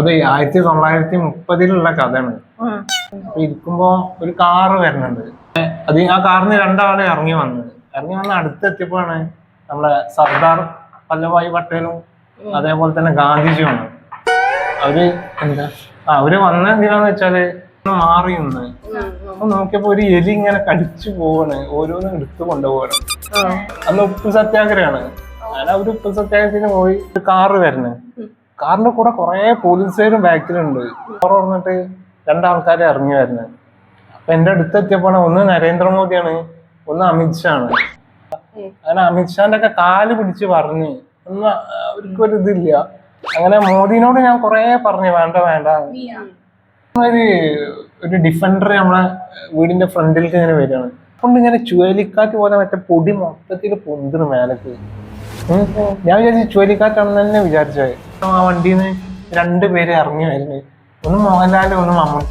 അത് 1930 കഥയാണ്. അപ്പൊ ഇരിക്കുമ്പോ ഒരു കാറ് വരുന്നുണ്ട്. അത് ആ കാറിന് രണ്ടാള് ഇറങ്ങി വന്ന് അടുത്തെത്തിയപ്പോഴാണ് നമ്മളെ സർദാർ വല്ലഭായ് പട്ടേലും അതേപോലെ തന്നെ ഗാന്ധിജിയുമാണ്. അവര് എന്താ അവര് വന്ന എന്തിനാന്ന് വെച്ചാല് മാറി നിന്ന് അപ്പൊ നോക്കിയപ്പോ ഒരു എലി ഇങ്ങനെ കടിച്ചു പോവാണ്, ഓരോന്നും എടുത്തു കൊണ്ടുപോവാണ്. അന്ന് ഉപ്പ് സത്യാഗ്രഹമാണ്. അങ്ങനെ അവര് ഉപ്പ് സത്യാഗ്രഹത്തിന് പോയി കാറ് വരുന്നത്. കാറിന്റെ കൂടെ കുറെ പോലീസുകാരും ബാക്കിലുണ്ട്. കാർ തുറന്നിട്ട് രണ്ടാൾക്കാരെ ഇറങ്ങി വരുന്നത്. അപ്പൊ എന്റെ അടുത്തെത്തിയപ്പോഴാണ് ഒന്ന് നരേന്ദ്രമോദിയാണ്, ഒന്ന് അമിത്ഷാ ആണ്. അങ്ങനെ അമിത്ഷാന്റെ ഒക്കെ കാല് പിടിച്ച് പറഞ്ഞ് ഒന്നും അവർക്കൊരു ഇതില്ല. അങ്ങനെ മോദിനോട് ഞാൻ കുറെ പറഞ്ഞു വേണ്ട വേണ്ട. ഒരു ഡിഫൻഡർ നമ്മളെ വീടിന്റെ ഫ്രണ്ടിലേക്ക് ഇങ്ങനെ വരികയാണ്. കൊണ്ട് ഇങ്ങനെ ചുഴലിക്കാറ്റ് പോലെ മറ്റേ പൊടി മൊത്തത്തിൽ പൊന്തിന് മേലേക്ക്. ഞാൻ വിചാരിച്ചു ചുഴലിക്കാറ്റാണെന്ന് തന്നെ വിചാരിച്ചത്. ആ വണ്ടിയിൽ നിന്ന് 2 പേര് ഇറങ്ങി വരുന്നത്. ഒന്ന് മോഹൻലാൽ, ഒന്ന് മമ്മൂട്ടി.